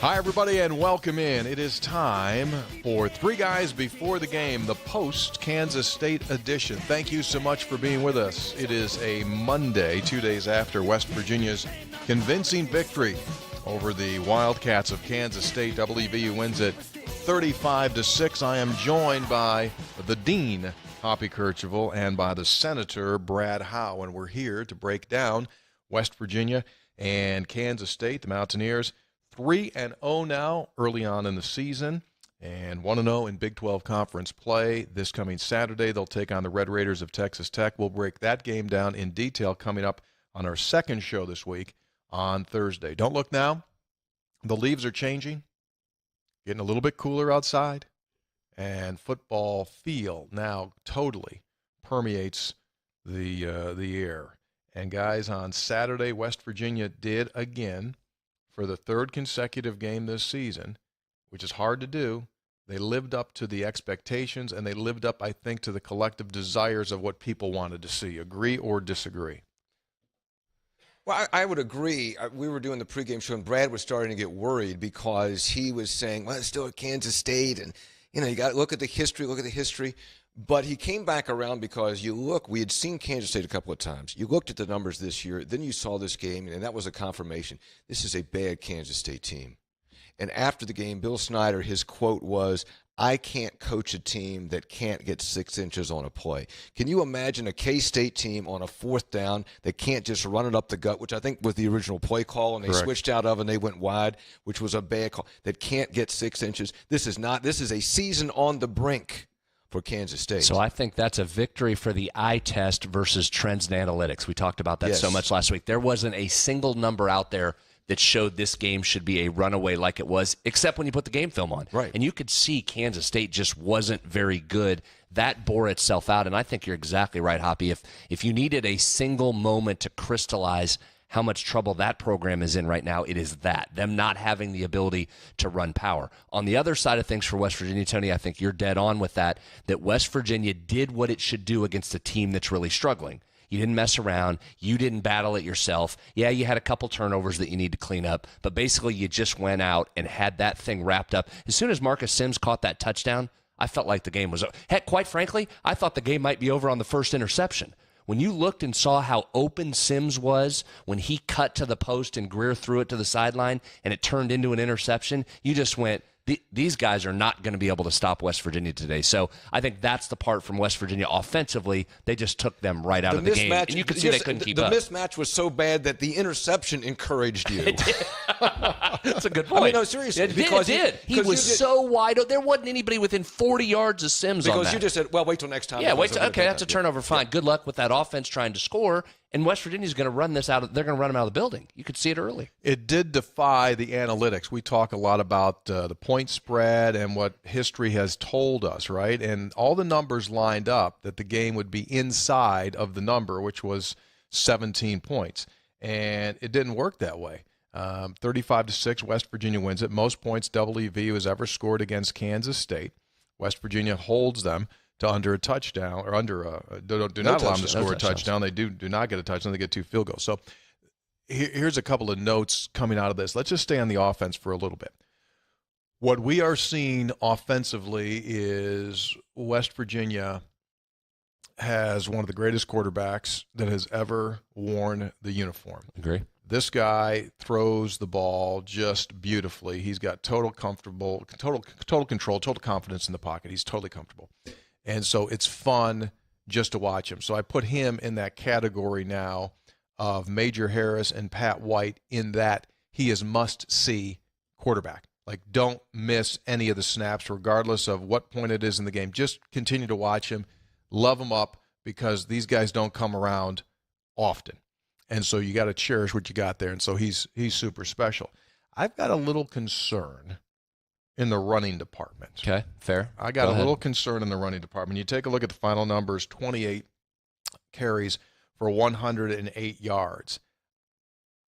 Hi, everybody, and welcome in. It is time for Three Guys Before the Game, the post-Kansas State edition. Thank you so much for being with us. It is a Monday, 2 days after West Virginia's convincing victory over the Wildcats of Kansas State. WVU wins it 35-6. I am joined by the Dean, Hoppy Kercheval, and by the Senator, Brad Howe, and we're here to break down West Virginia and Kansas State, the Mountaineers. 3-0 now early on in the season, and 1-0 in Big 12 Conference play. This coming Saturday, they'll take on the Red Raiders of Texas Tech. We'll break that game down in detail coming up on our second show this week on Thursday. Don't look now. The leaves are changing, getting a little bit cooler outside, and football feel now totally permeates the air. And guys, on Saturday, West Virginia did again, for the third consecutive game this season, which is hard to do. They lived up to the expectations, and they lived up, I think, to the collective desires of what people wanted to see. Agree or disagree? Well, I would agree. We were doing the pregame show, and Brad was starting to get worried because he was saying, well, it's still at Kansas State, and, you got to look at the history. But he came back around because we had seen Kansas State a couple of times. You looked at the numbers this year, then you saw this game, and that was a confirmation. This is a bad Kansas State team. And after the game, Bill Snyder, his quote was, I can't coach a team that can't get 6 inches on a play. Can you imagine a K-State team on a fourth down that can't just run it up the gut, which I think was the original play call, and they Correct. switched out of and they went wide, which was a bad call, that can't get 6 inches? This is a season on the brink for Kansas State. So I think that's a victory for the eye test versus trends and analytics. We talked about that so much last week. There wasn't a single number out there that showed this game should be a runaway like it was, except when you put the game film on. Right. And you could see Kansas State just wasn't very good. That bore itself out, and I think you're exactly right, Hoppy. If you needed a single moment to crystallize how much trouble that program is in right now, it is them not having the ability to run power. On the other side of things for West Virginia, Tony, I think you're dead on with that West Virginia did what it should do against a team that's really struggling. You didn't mess around. You didn't battle it yourself. Yeah, you had a couple turnovers that you need to clean up, but basically you just went out and had that thing wrapped up. As soon as Marcus Sims caught that touchdown, I felt like the game was over. Heck, quite frankly, I thought the game might be over on the first interception. When you looked and saw how open Sims was when he cut to the post and Greer threw it to the sideline and it turned into an interception, you just went, these guys are not going to be able to stop West Virginia today. So I think that's the part from West Virginia. Offensively, they just took them right out of the game. And you could see they couldn't keep up. The mismatch was so bad that the interception encouraged you. That's a good point. I mean, no, seriously. It did. He was so wide open. There wasn't anybody within 40 yards of Sims on that. Because you just said, well, wait till next time. Yeah, okay, that's a turnover. Fine. Good luck with that offense trying to score. And West Virginia's going to run this out. They're going to run them out of the building. You could see it early. It did defy the analytics. We talk a lot about the point spread and what history has told us, right? And all the numbers lined up that the game would be inside of the number, which was 17 points. And it didn't work that way. 35-6, West Virginia wins it. Most points WVU has ever scored against Kansas State. West Virginia holds them to under a touchdown, or do not allow them to score a touchdown. They do not get a touchdown. They get 2 field goals. So here's a couple of notes coming out of this. Let's just stay on the offense for a little bit. What we are seeing offensively is West Virginia has one of the greatest quarterbacks that has ever worn the uniform. Agree. This guy throws the ball just beautifully. He's got total control, total confidence in the pocket. He's totally comfortable. And so it's fun just to watch him. So I put him in that category now of Major Harris and Pat White, in that he is must-see quarterback. Like, don't miss any of the snaps regardless of what point it is in the game. Just continue to watch him, love him up, because these guys don't come around often. And so you got to cherish what you got there. And so he's super special. I've got a little concern in the running department. Okay, fair. I got a little concern in the running department. You take a look at the final numbers, 28 carries for 108 yards.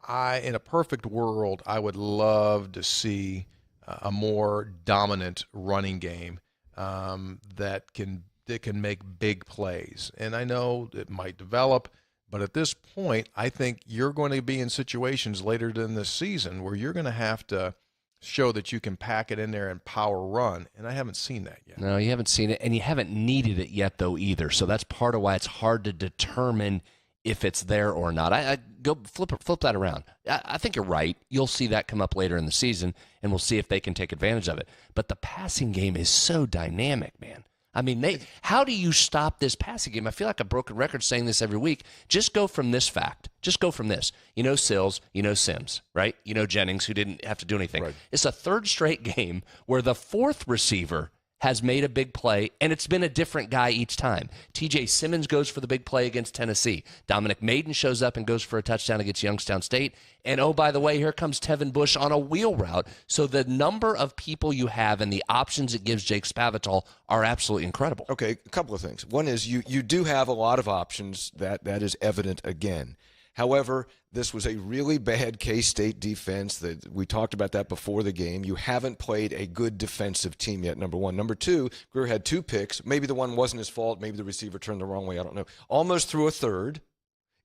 In a perfect world, I would love to see a more dominant running game that can make big plays. And I know it might develop, but at this point, I think you're going to be in situations later in this season where you're going to have to show that you can pack it in there and power run, and I haven't seen that yet. No, you haven't seen it, and you haven't needed it yet, though, either. So that's part of why it's hard to determine if it's there or not. I go flip that around. I think you're right. You'll see that come up later in the season, and we'll see if they can take advantage of it. But the passing game is so dynamic, man. I mean, how do you stop this passing game? I feel like a broken record saying this every week. Just go from this fact. Just go from this. You know Sills, you know Sims, right? You know Jennings, who didn't have to do anything. Right. It's a third straight game where the fourth receiver has made a big play, and it's been a different guy each time. TJ Simmons goes for the big play against Tennessee. Dominic Maiden shows up and goes for a touchdown against Youngstown State. And, oh, by the way, here comes Tevin Bush on a wheel route. So the number of people you have and the options it gives Jake Spavital are absolutely incredible. Okay, a couple of things. One is you do have a lot of options. That is evident again. However, this was a really bad K-State defense. That we talked about that before the game. You haven't played a good defensive team yet, number one. Number two, Greer had 2 picks. Maybe the one wasn't his fault. Maybe the receiver turned the wrong way. I don't know. Almost threw a third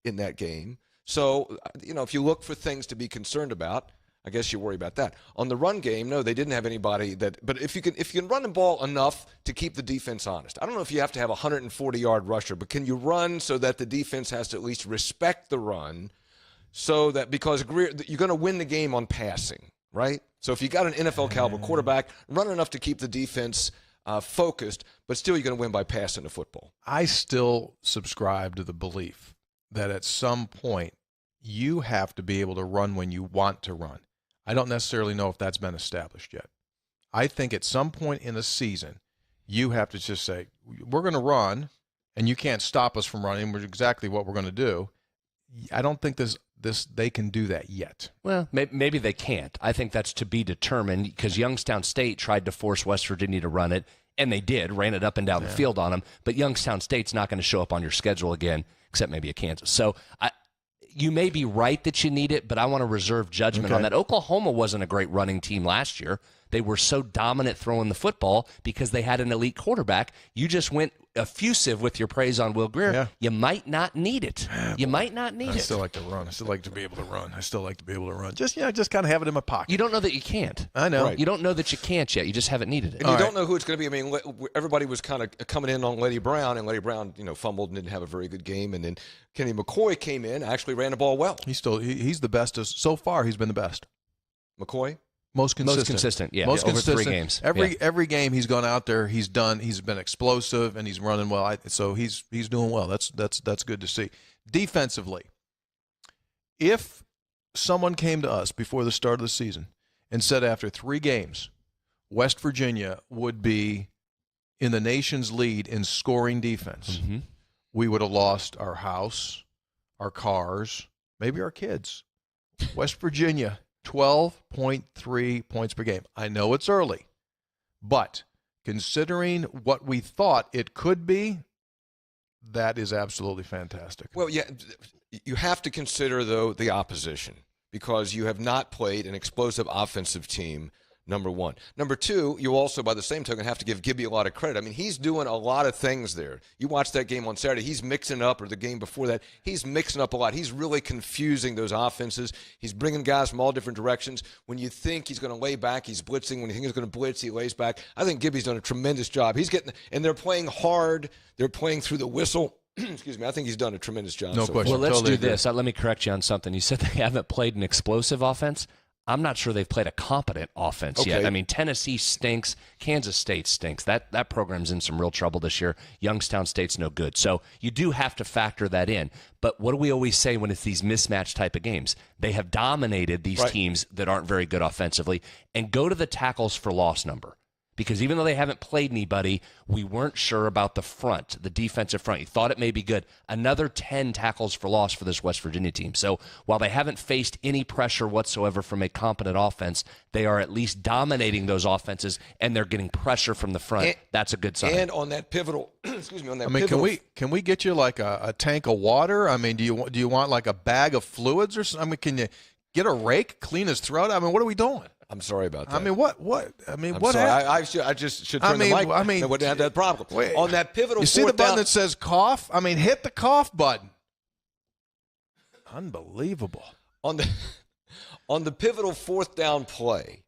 in that game. So, if you look for things to be concerned about, I guess you worry about that. On the run game, no, they didn't have anybody that. But if you can run the ball enough to keep the defense honest, I don't know if you have to have a 140-yard rusher, but can you run so that the defense has to at least respect the run, so that because you're going to win the game on passing, right? So if you got an NFL caliber quarterback, run enough to keep the defense focused, but still you're going to win by passing the football. I still subscribe to the belief that at some point you have to be able to run when you want to run. I don't necessarily know if that's been established yet. I think at some point in the season, you have to just say, we're going to run, and you can't stop us from running, which is exactly what we're going to do. I don't think they can do that yet. Well, maybe they can't. I think that's to be determined, because Youngstown State tried to force West Virginia to run it, and they did, ran it up and down the field on them. But Youngstown State's not going to show up on your schedule again, except maybe a Kansas. So you may be right that you need it, but I want to reserve judgment on that. Oklahoma wasn't a great running team last year. They were so dominant throwing the football because they had an elite quarterback. You just went effusive with your praise on Will Grier. Yeah. You might not need it. You might not need it. I still like to run. I still like to be able to run. Just kind of have it in my pocket. You don't know that you can't. I know. Right. You don't know that you can't yet. You just haven't needed it. And you don't know who it's going to be. I mean, everybody was kind of coming in on Letty Brown, and Letty Brown, fumbled and didn't have a very good game. And then Kenny McCoy came in, actually ran the ball well. He's the best. So far, he's been the best. McCoy? Most consistent, yeah. Most over consistent. 3 games. Every game he's gone out there, he's been explosive and he's running well. So he's doing well. That's good to see. Defensively, if someone came to us before the start of the season and said after 3 games, West Virginia would be in the nation's lead in scoring defense, we would have lost our house, our cars, maybe our kids. West Virginia, 12.3 points per game. I know it's early, but considering what we thought it could be, that is absolutely fantastic. Well, yeah, you have to consider, though, the opposition, because you have not played an explosive offensive team, number one. Number two, you also, by the same token, have to give Gibby a lot of credit. I mean, he's doing a lot of things there. You watch that game on Saturday, he's mixing up, or the game before that, he's mixing up a lot. He's really confusing those offenses. He's bringing guys from all different directions. When you think he's going to lay back, he's blitzing. When you think he's going to blitz, he lays back. I think Gibby's done a tremendous job. And they're playing hard. They're playing through the whistle. Excuse me. I think he's done a tremendous job. No question. Well, let's Totally do this. agree. Let me correct you on something. You said they haven't played an explosive offense. I'm not sure they've played a competent offense yet. I mean, Tennessee stinks. Kansas State stinks. That program's in some real trouble this year. Youngstown State's no good. So you do have to factor that in. But what do we always say when it's these mismatch type of games? They have dominated these teams that aren't very good offensively. And go to the tackles for loss number. Because even though they haven't played anybody, we weren't sure about the front, the defensive front. You thought it may be good. Another 10 tackles for loss for this West Virginia team. So while they haven't faced any pressure whatsoever from a competent offense, they are at least dominating those offenses, and they're getting pressure from the front. That's a good sign. And on that pivotal, Can we get you like a tank of water? I mean, do you want like a bag of fluids or something? I mean, can you get a rake, clean his throat? I mean, what are we doing? I'm sorry about that. I mean, what? I mean, I'm what? sorry. I just should turn the mic. I wouldn't have that problem. Wait, on that pivotal, you see the button that says cough? I mean, hit the cough button. Unbelievable. On the pivotal 4th down play,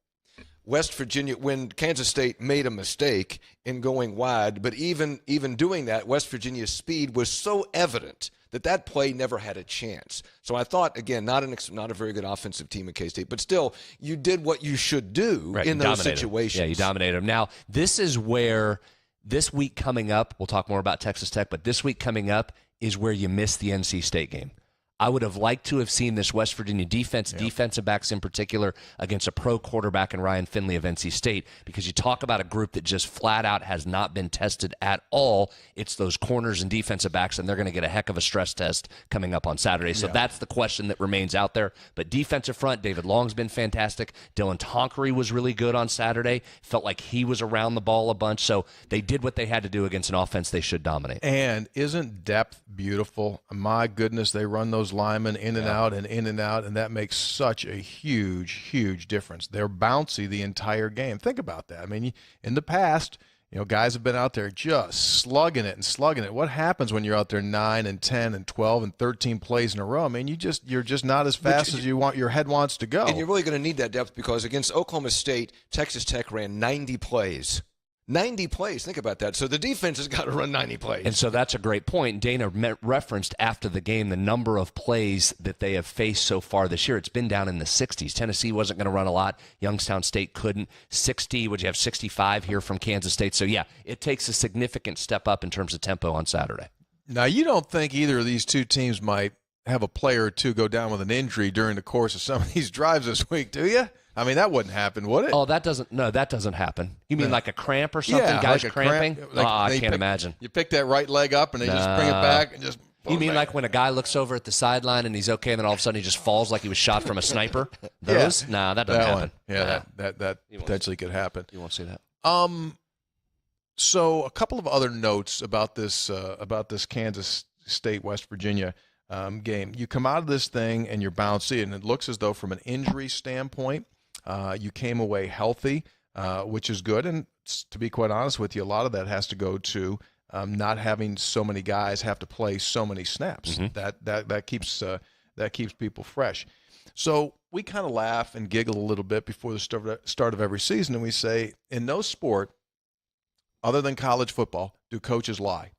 West Virginia, when Kansas State made a mistake in going wide, but even doing that, West Virginia's speed was so evident that play never had a chance. So I thought, again, not a very good offensive team in K-State, but still, you did what you should do in those situations. Yeah, you dominated them. Now, this is where this week coming up, we'll talk more about Texas Tech, but this week coming up is where you miss the NC State game. I would have liked to have seen this West Virginia defense, defensive backs in particular, against a pro quarterback in Ryan Finley of NC State, because you talk about a group that just flat out has not been tested at all. It's those corners and defensive backs, and they're going to get a heck of a stress test coming up on Saturday. So that's the question that remains out there. But defensive front, David Long's been fantastic. Dylan Tonkery was really good on Saturday. Felt like he was around the ball a bunch. So they did what they had to do against an offense they should dominate. And isn't depth beautiful? My goodness, they run those linemen in and out and in and out, and that makes such a huge difference. They're bouncy the entire game. Think about that. I mean, in the past, guys have been out there just slugging it. What happens when you're out there 9 and 10 and 12 and 13 plays in a row? I mean, you're just not as fast as your head wants to go. And you're really going to need that depth, because against Oklahoma State, Texas Tech ran 90 plays. 90 plays. Think about that. So the defense has got to run 90 plays. And so that's a great point. Dana referenced after the game the number of plays that they have faced so far this year. It's been down in the 60s. Tennessee wasn't going to run a lot. Youngstown State couldn't. 60, would you have 65 here from Kansas State? So, yeah, it takes a significant step up in terms of tempo on Saturday. Now, you don't think either of these two teams might have a player or two go down with an injury during the course of some of these drives this week, do you? I mean, that wouldn't happen, would it? Oh, that doesn't happen. You mean like a cramp or something? Yeah, guys like cramping? I can't pick, imagine. You pick that right leg up and they just bring it back and just. You mean like when a guy looks over at the sideline and he's okay, and then all of a sudden he just falls like he was shot from a sniper? Those? Yeah. Nah, that doesn't happen. Yeah, that potentially could happen. You won't see that. So a couple of other notes about this Kansas State West Virginia game. You come out of this thing and you're bouncy, and it looks as though from an injury standpoint, you came away healthy, which is good. And to be quite honest with you, a lot of that has to go to not having so many guys have to play so many snaps. That keeps people fresh. So we kind of laugh and giggle a little bit before the start of every season, and we say, in no sport other than college football do coaches lie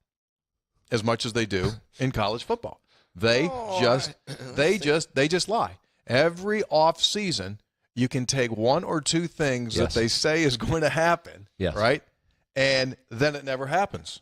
as much as they do in college football. They just lie. Every off season, you can take one or two things that they say is going to happen, right? And then it never happens,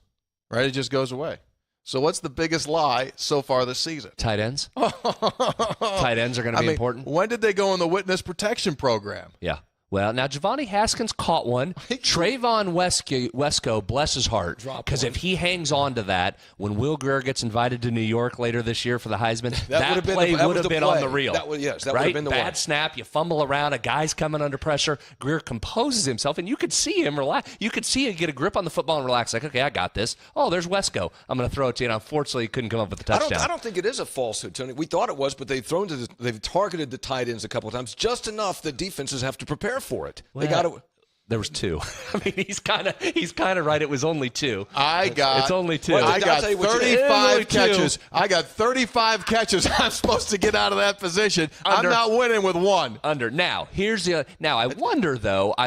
right? It just goes away. So what's the biggest lie so far this season? Tight ends. Tight ends are going to be important. When did they go in the witness protection program? Yeah. Well, now Giovanni Haskins caught one. Trayvon Wesco, bless his heart, because if he hangs on to that when Will Grier gets invited to New York later this year for the Heisman, that play would have been on the reel. That would have been the Bad one. snap, you fumble around, a guy's coming under pressure. Grier composes himself, and you could see him relax. You could see him get a grip on the football and relax, like, okay, I got this. Oh, there's Wesco. I'm going to throw it to you. And unfortunately, he couldn't come up with the touchdown. I don't think it is a falsehood, Tony. We thought it was, but they've targeted the tight ends a couple of times, just enough that defenses have to prepare for it. There was two. I mean, he's kind of right. It was only two. It's only two. Well, I got 35 catches. I got 35 catches. I'm supposed to get out of that position. I'm not winning with one. Now, I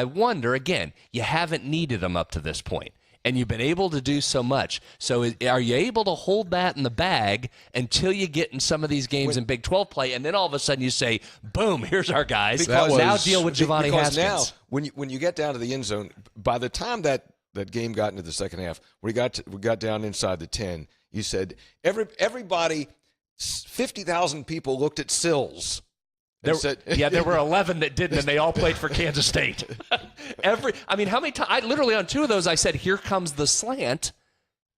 wonder again, you haven't needed them up to this point. And you've been able to do so much. So are you able to hold that in the bag until you get in some of these games in Big 12 play, and then all of a sudden you say, boom, here's our guys. Now deal with Giovanni Haskins. Now, when you get down to the end zone, by the time that game got into the second half, we got down inside the 10, you said, everybody, 50,000 people looked at Sills. There were 11 that didn't, and they all played for Kansas State. How many times? I literally on two of those I said, "Here comes the slant,"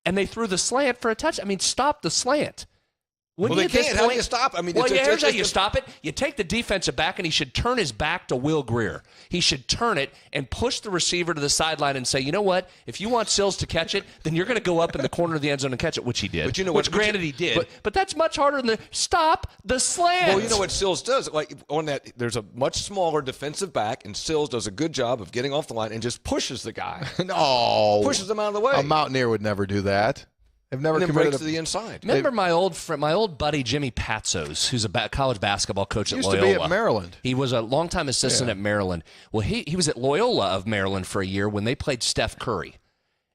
and they threw the slant for a touch. I mean, stop the slant. They can't. How do you stop? I mean, here's how you stop it. You take the defensive back, and he should turn his back to Will Grier. He should turn it and push the receiver to the sideline and say, you know what? If you want Sills to catch it, then you're going to go up in the corner of the end zone and catch it, which he did. But granted, he did. But that's much harder than stop the slant. Well, you know what Sills does? Like on that, there's a much smaller defensive back, and Sills does a good job of getting off the line and just pushes the guy. No. Pushes him out of the way. A Mountaineer would never do that. They've never and then committed breaks to the inside. Remember my old friend, my old buddy Jimmy Patzos, who's a college basketball coach at Loyola. Used to be at Maryland. He was a longtime assistant at Maryland. Well, he was at Loyola of Maryland for a year when they played Steph Curry.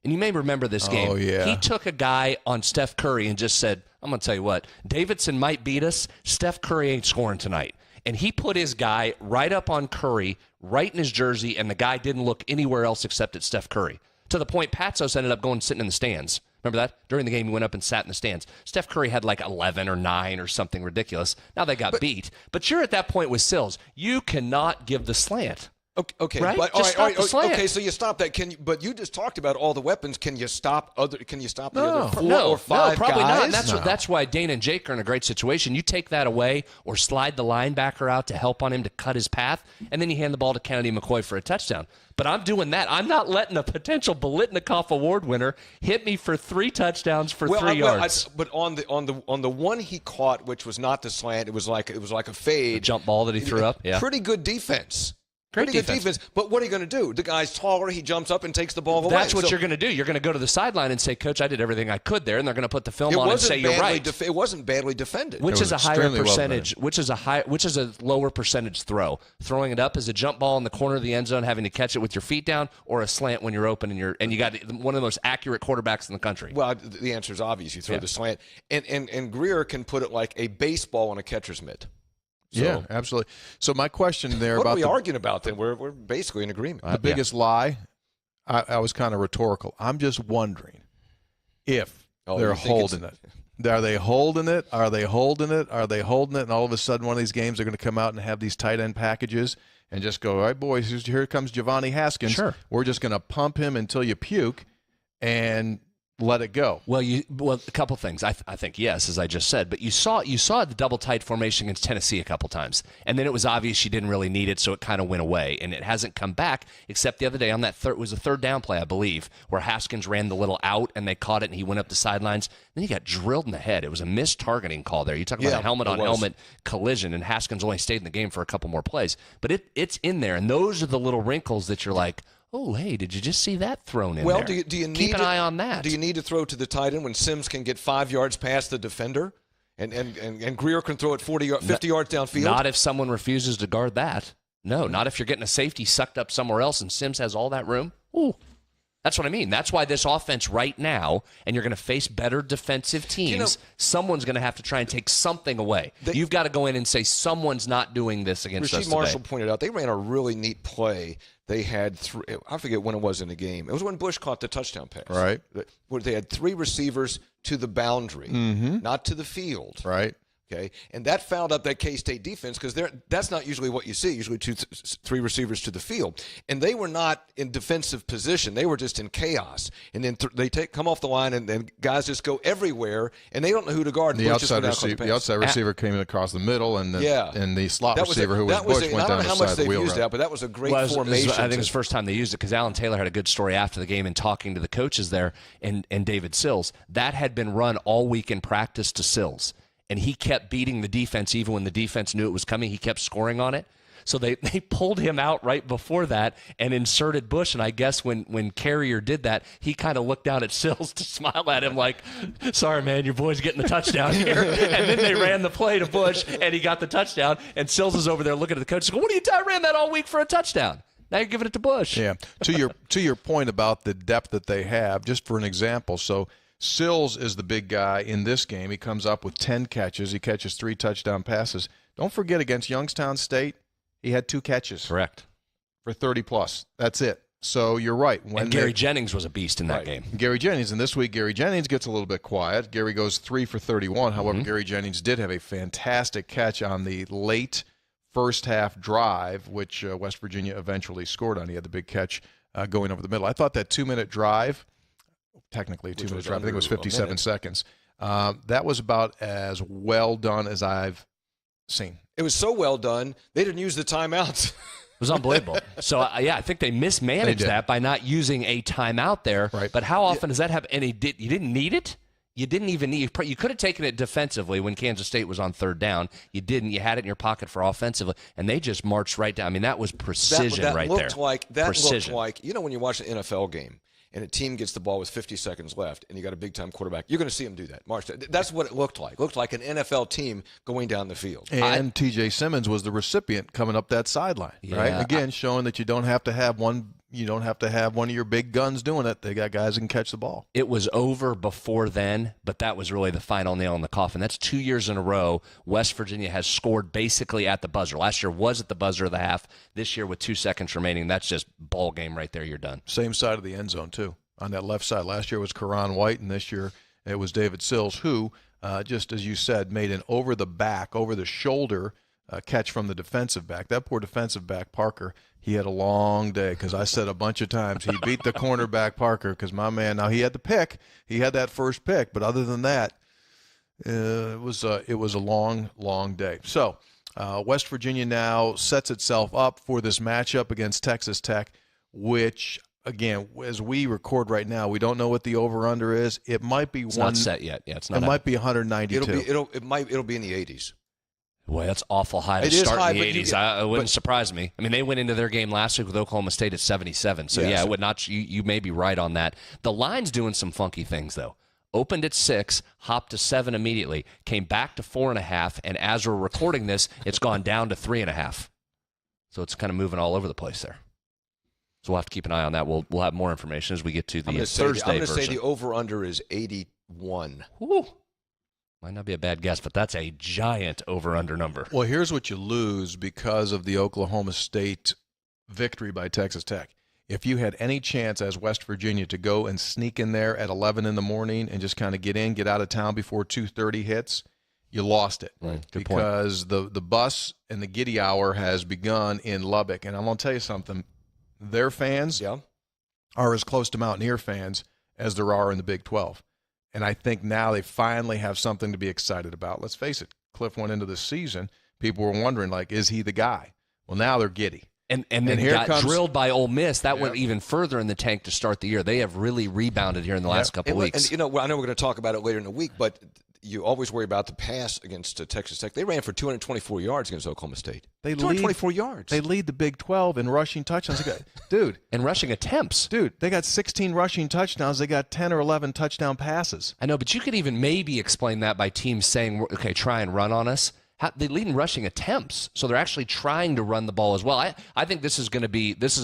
And you may remember this game. Oh, yeah. He took a guy on Steph Curry and just said, I'm going to tell you what, Davidson might beat us. Steph Curry ain't scoring tonight. And he put his guy right up on Curry, right in his jersey, and the guy didn't look anywhere else except at Steph Curry. To the point Patzos ended up going and sitting in the stands. Remember that? During the game, he went up and sat in the stands. Steph Curry had like 11 or 9 or something ridiculous. Now they got beat. But you're at that point with Sills. You cannot give the slant. Okay, right? But, Just stop the slant. Okay, so you stop that. But you just talked about all the weapons. Can you stop the other 4 no, or 5 probably guys? not. And that's why Dane and Jake are in a great situation. You take that away or slide the linebacker out to help on him to cut his path, and then you hand the ball to Kennedy McCoy for a touchdown. But I'm doing that. I'm not letting a potential Biletnikoff Award winner hit me for 3 touchdowns for 3 yards. But on the one he caught, which was not the slant, it was like a fade, the jump ball that he threw up. Yeah, pretty good defense. Pretty good defense. But what are you going to do? The guy's taller. He jumps up and takes the ball away. That's what you're going to do. You're going to go to the sideline and say, Coach, I did everything I could there, and they're going to put the film on and say you're right. It wasn't badly defended. Which is a higher percentage? Well, which is a lower percentage throw? Throwing it up as a jump ball in the corner of the end zone, having to catch it with your feet down, or a slant when you're open and you got one of the most accurate quarterbacks in the country? Well, the answer is obvious. You throw the slant, and Greer can put it like a baseball on a catcher's mitt. So, yeah, absolutely. So my question there what about are we arguing about then? We're basically in agreement. The biggest lie, I was kind of rhetorical. I'm just wondering if they're holding it. Are they holding it? Are they holding it? Are they holding it? And all of a sudden one of these games they're going to come out and have these tight end packages and just go, all right, boys, here comes Giovanni Haskins. Sure. We're just going to pump him until you puke and let it go. Well, a couple things. I think yes, as I just said, but you saw the double tight formation against Tennessee a couple times, and then it was obvious you didn't really need it, so it kind of went away, and it hasn't come back except the other day on that it was a third down play, I believe, where Haskins ran the little out and they caught it and he went up the sidelines. Then he got drilled in the head. It was a missed targeting call there. You talk about a helmet on helmet collision, and Haskins only stayed in the game for a couple more plays, but it's in there, and those are the little wrinkles that you're like, oh, hey, did you just see that thrown in there? Well, do you need keep an eye on that? Do you need to throw to the tight end when Sims can get 5 yards past the defender, and Greer can throw it 50 yards downfield? Not if someone refuses to guard that. No, not if you're getting a safety sucked up somewhere else and Sims has all that room. Ooh. That's what I mean. That's why this offense right now, and you're going to face better defensive teams, someone's going to have to try and take something away. You've got to go in and say someone's not doing this against us today. Marshall pointed out they ran a really neat play. They had I forget when it was in the game. It was when Bush caught the touchdown pass. Right. Where they had 3 receivers to the boundary, not to the field. Right. Okay, and that fouled up that K-State defense because that's not usually what you see. Usually 3 receivers to the field, and they were not in defensive position. They were just in chaos. And then they come off the line, and then guys just go everywhere, and they don't know who to guard. The outside receiver came in across the middle, and the slot receiver who was Bush went down the side of the wheel. I don't know how much they've used that, but that was a great formation. I think it was the first time they used it because Alan Taylor had a good story after the game and talking to the coaches there and David Sills. That had been run all week in practice to Sills. And he kept beating the defense even when the defense knew it was coming. He kept scoring on it. So they pulled him out right before that and inserted Bush. And I guess when Carrier did that, he kind of looked down at Sills to smile at him like, sorry, man, your boy's getting the touchdown here. And then they ran the play to Bush, and he got the touchdown. And Sills is over there looking at the coach and goes, what are you I ran that all week for a touchdown. Now you're giving it to Bush. Yeah. To your point about the depth that they have, just for an example, so Sills is the big guy in this game. He comes up with 10 catches. He catches 3 touchdown passes. Don't forget, against Youngstown State, he had 2 catches. Correct. For 30-plus. That's it. So you're right. And Gary Jennings was a beast in that game. Gary Jennings. And this week, Gary Jennings gets a little bit quiet. Gary goes 3 for 31. However, Gary Jennings did have a fantastic catch on the late first-half drive, which West Virginia eventually scored on. He had the big catch going over the middle. I thought that 2-minute drive, technically a 2-minute drive, I think it was 57 seconds. That was about as well done as I've seen. It was so well done, they didn't use the timeouts. It was unbelievable. So, I think they mismanaged that by not using a timeout there. Right. But how often does that happen? And you didn't need it? You didn't even need – you could have taken it defensively when Kansas State was on third down. You didn't. You had it in your pocket for offensively, and they just marched right down. I mean, that was precision that right looked there. Looked like, when you watch an NFL game, and a team gets the ball with 50 seconds left, and you got a big-time quarterback, you're going to see them do that. March, that's what it looked like. It looked like an NFL team going down the field. And T.J. Simmons was the recipient coming up that sideline, right? Again, showing that you don't have to have one. You don't have to have one of your big guns doing it. They got guys that can catch the ball. It was over before then, but that was really the final nail in the coffin. That's 2 years in a row. West Virginia has scored basically at the buzzer. Last year was at the buzzer of the half. This year with 2 seconds remaining, that's just ball game right there. You're done. Same side of the end zone, too, on that left side. Last year was Karan White, and this year it was David Sills, who, just as you said, made an over-the-shoulder catch from the defensive back. That poor defensive back, Parker, he had a long day because I said a bunch of times he beat the cornerback Parker because my man, now he had the pick. He had that first pick, but other than that, it was a long, long day. So West Virginia now sets itself up for this matchup against Texas Tech, which, again, as we record right now, we don't know what the over-under is. It might be not set yet. Yeah, it's not. It might be 192. It'll be in the 80s. Boy, that's awful high to start in the 80s. It wouldn't surprise me. I mean, they went into their game last week with Oklahoma State at 77. So, it would not. You may be right on that. The line's doing some funky things, though. Opened at 6, hopped to 7 immediately, came back to 4.5, and as we're recording this, it's gone down to 3.5. So it's kind of moving all over the place there. So we'll have to keep an eye on that. We'll have more information as we get to the Thursday version. I'm going to say the over-under is 81. Woo. Might not be a bad guess, but that's a giant over-under number. Well, here's what you lose because of the Oklahoma State victory by Texas Tech. If you had any chance as West Virginia to go and sneak in there at 11 in the morning and just kind of get out of town before 2:30 hits, you lost it. Right. Good because the bus and the giddy hour has begun in Lubbock. And I'm going to tell you something. Their fans are as close to Mountaineer fans as there are in the Big 12. And I think now they finally have something to be excited about. Let's face it, Cliff went into this season, people were wondering, like, is he the guy? Well, now they're giddy. And then here got drilled by Ole Miss. That went even further in the tank to start the year. They have really rebounded here in the last couple of weeks. And, I know we're going to talk about it later in the week, but you always worry about the pass against Texas Tech. They ran for 224 yards against Oklahoma State. 224 yards. They lead the Big 12 in rushing touchdowns. Dude. And rushing attempts. Dude, they got 16 rushing touchdowns. They got 10 or 11 touchdown passes. I know, but you could even maybe explain that by teams saying, okay, try and run on us. They lead in rushing attempts, so they're actually trying to run the ball as well. I think this is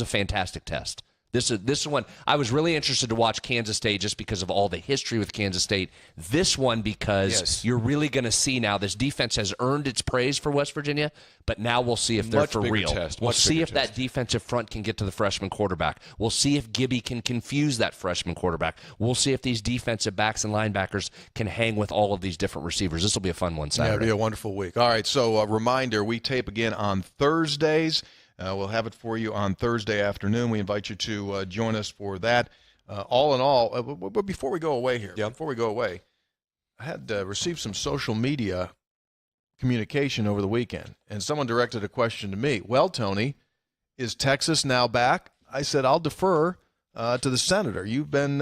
a fantastic test. This is one I was really interested to watch Kansas State just because of all the history with Kansas State. This one because you're really going to see now this defense has earned its praise for West Virginia, but now we'll see if they're for real. We'll see if that defensive front can get to the freshman quarterback. We'll see if Gibby can confuse that freshman quarterback. We'll see if these defensive backs and linebackers can hang with all of these different receivers. This will be a fun one Saturday. Yeah, it'll be a wonderful week. All right, so a reminder, we tape again on Thursdays. We'll have it for you on Thursday afternoon. We invite you to join us for that. All in all, but before we go away here, I had received some social media communication over the weekend, and someone directed a question to me. Well, Tony, is Texas now back? I said I'll defer to the senator. You've been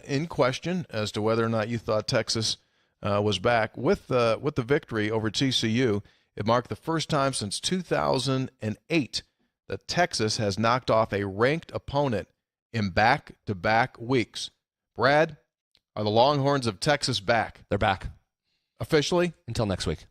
in question as to whether or not you thought Texas was back with the victory over TCU. It marked the first time since 2008 that Texas has knocked off a ranked opponent in back-to-back weeks. Brad, are the Longhorns of Texas back? They're back. Officially? Until next week.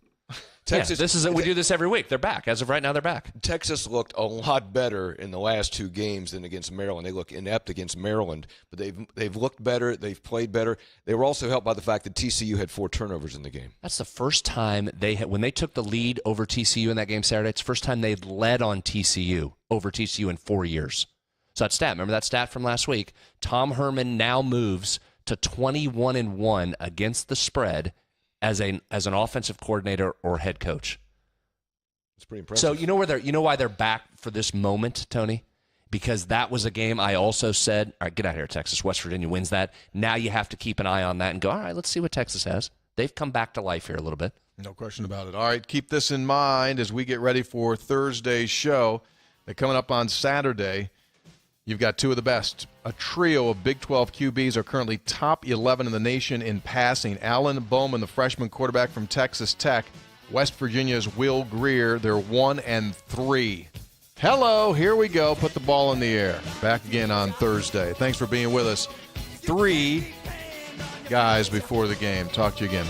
Texas, this is it. We do this every week. They're back. As of right now, they're back. Texas looked a lot better in the last 2 games than against Maryland. They look inept against Maryland, but they've looked better. They've played better. They were also helped by the fact that TCU had 4 turnovers in the game. That's the first time when they took the lead over TCU in that game Saturday. It's the first time they'd led on TCU over TCU in 4 years. So that stat, remember that stat from last week? Tom Herman now moves to 21-1 against the spread as an offensive coordinator or head coach. It's pretty impressive. So you know why they're back for this moment, Tony? Because that was a game I also said, all right, get out of here, Texas. West Virginia wins that. Now you have to keep an eye on that and go, all right, let's see what Texas has. They've come back to life here a little bit. No question about it. All right, keep this in mind as we get ready for Thursday's show. They're coming up on Saturday. You've got 2 of the best. A trio of Big 12 QBs are currently top 11 in the nation in passing. Alan Bowman, the freshman quarterback from Texas Tech. West Virginia's Will Greer, they're 1-3. Hello, here we go. Put the ball in the air. Back again on Thursday. Thanks for being with us. 3 guys before the game. Talk to you again.